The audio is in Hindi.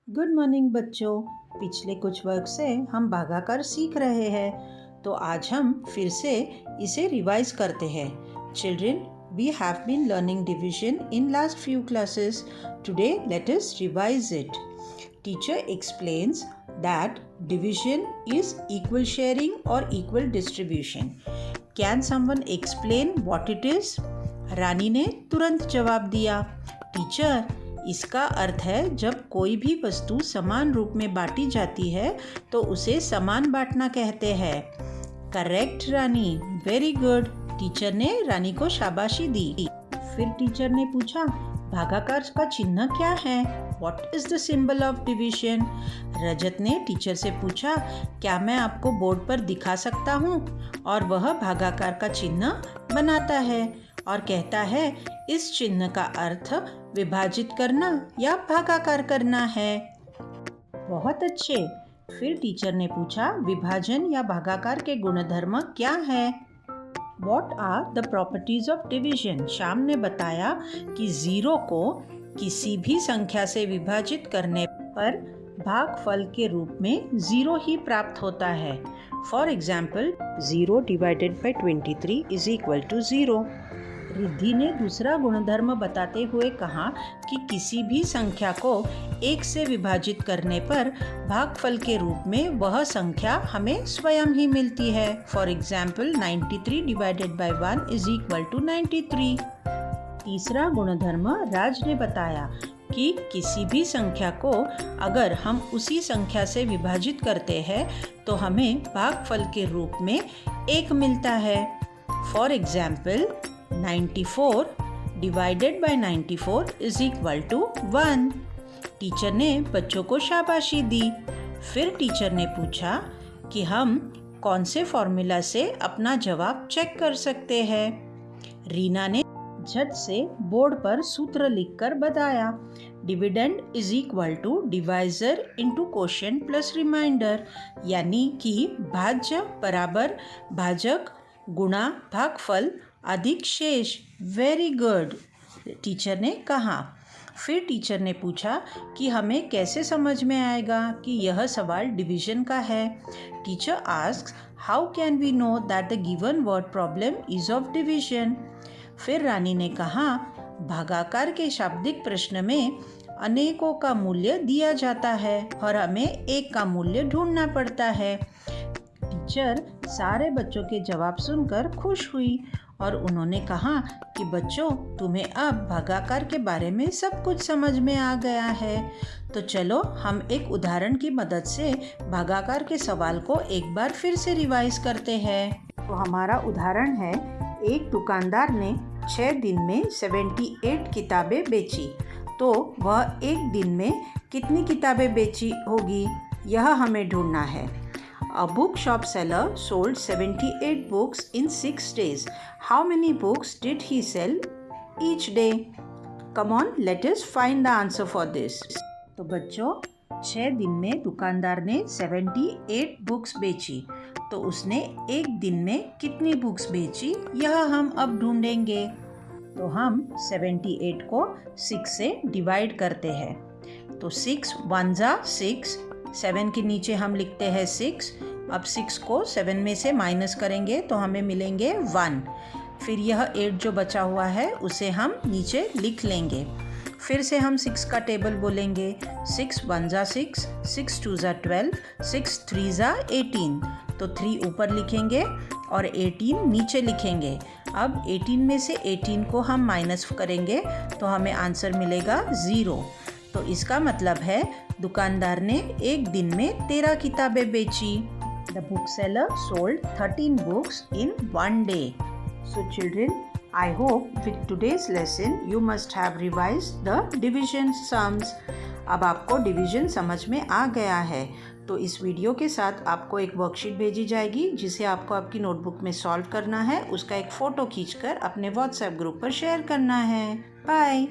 गुड मॉर्निंग बच्चों। पिछले कुछ वर्क से हम भागाकार सीख रहे हैं, तो आज हम फिर से इसे रिवाइज करते हैं। Children, we have been learning division in last few classes. Today let us revise it. Teacher explains that division is equal sharing or equal distribution. Can someone explain what it is? रानी ने तुरंत जवाब दिया, टीचर, इसका अर्थ है जब कोई भी वस्तु समान रूप में बांटी जाती है तो उसे समान बांटना कहते हैं। करेक्ट रानी, वेरी गुड। टीचर ने रानी को शाबाशी दी। फिर टीचर ने पूछा, भागाकार का चिन्ह क्या है? What is the symbol of division? रजत ने टीचर से पूछा, क्या मैं आपको बोर्ड पर दिखा सकता हूँ? और वह भागाकार का चिन्ह बनाता है और कहता है, इस चिन्ह का अर्थ विभाजित करना या भागाकार करना है। बहुत अच्छे। फिर टीचर ने पूछा, विभाजन या भागाकार के गुणधर्म क्या है? What are the properties of division? Shyam ने बताया कि 0 को किसी भी संख्या से विभाजित करने पर भागफल के रूप में 0 ही प्राप्त होता है। For example, 0 divided by 23 is equal to 0। Riddhi ने दूसरा गुणधर्म बताते हुए कहा कि किसी भी संख्या को 1 से विभाजित करने पर भागफल के रूप में वह संख्या हमें स्वयं ही मिलती है। For example, 93 divided by 1 is equal to 93। तीसरा गुणधर्म राज ने बताया कि किसी भी संख्या को अगर हम उसी संख्या से विभाजित करते हैं तो हमें भागफल के रूप में 1 मिलता है। For example, 94 divided by 94 is equal to 1। Teacher ने बच्चों को शाबाशी दी। फिर टीचर ने पूछा कि हम कौन से फॉर्मूला से अपना जवाब चेक कर सकते हैं। रीना ने झट से बोर्ड पर सूत्र लिखकर बताया, dividend is equal to divisor into quotient plus remainder, यानी कि भाज्य बराबर भाजक गुणा भागफल अधिक शेष। वेरी गुड, टीचर ने कहा। फिर टीचर ने पूछा कि हमें कैसे समझ में आएगा कि यह सवाल डिवीजन का है। Teacher asks, how can we know that the given word problem is of division? फिर रानी ने कहा, भागाकार के शाब्दिक प्रश्न में अनेकों का मूल्य दिया जाता है और हमें एक का मूल्य ढूंढना पड़ता है। टीचर सारे बच्चों के जवाब सुनकर खुश हुई और उन्होंने कहा कि बच्चों, तुम्हें अब भागाकार के बारे में सब कुछ समझ में आ गया है। तो चलो हम एक उदाहरण की मदद से भागाकार के सवाल को एक बार फिर से रिवाइज करते हैं। तो हमारा उदाहरण है, एक दुकानदार ने 6 दिन में 78 किताबें बेची, तो वह एक दिन में कितनी किताबें बेची होगी, यह हमें ढूंढना है। A bookshop seller sold 78 books in 6 days. How many books did he sell each day? Come on, let us find the answer for this. तो बच्चों, 6 दिन में दुकानदार ने 78 बुक्स बेची, तो उसने एक दिन में कितनी बुक्स बेची, यह हम अब ढूंढेंगे। तो हम 78 को 6 से डिवाइड करते हैं। तो 6 1 जा 6, 7 के नीचे हम लिखते हैं 6। अब 6 को 7 में से माइनस करेंगे तो हमें मिलेंगे 1। फिर यह 8 जो बचा हुआ है उसे हम नीचे लिख लेंगे। फिर से हम 6 का टेबल बोलेंगे। 6 1 जा 6, 6 2 जा 12, 6 3 जा 18। तो 3 ऊपर लिखेंगे और 18 नीचे लिखेंगे। अब 18 में से 18 को हम माइनस करेंगे तो हमें आंसर मिलेगा 0। तो इसका मतलब है दुकानदार ने एक दिन में 13 किताबें बेची। The bookseller sold 13 books in 1 day. So children, I hope with today's lesson you must have revised the division sums. अब आपको डिवीजन समझ में आ गया है। तो इस वीडियो के साथ आपको एक वर्कशीट भेजी जाएगी जिसे आपको आपकी नोटबुक में सॉल्व करना है। उसका एक फ़ोटो खींचकर अपने व्हाट्सएप ग्रुप पर शेयर करना है। बाय।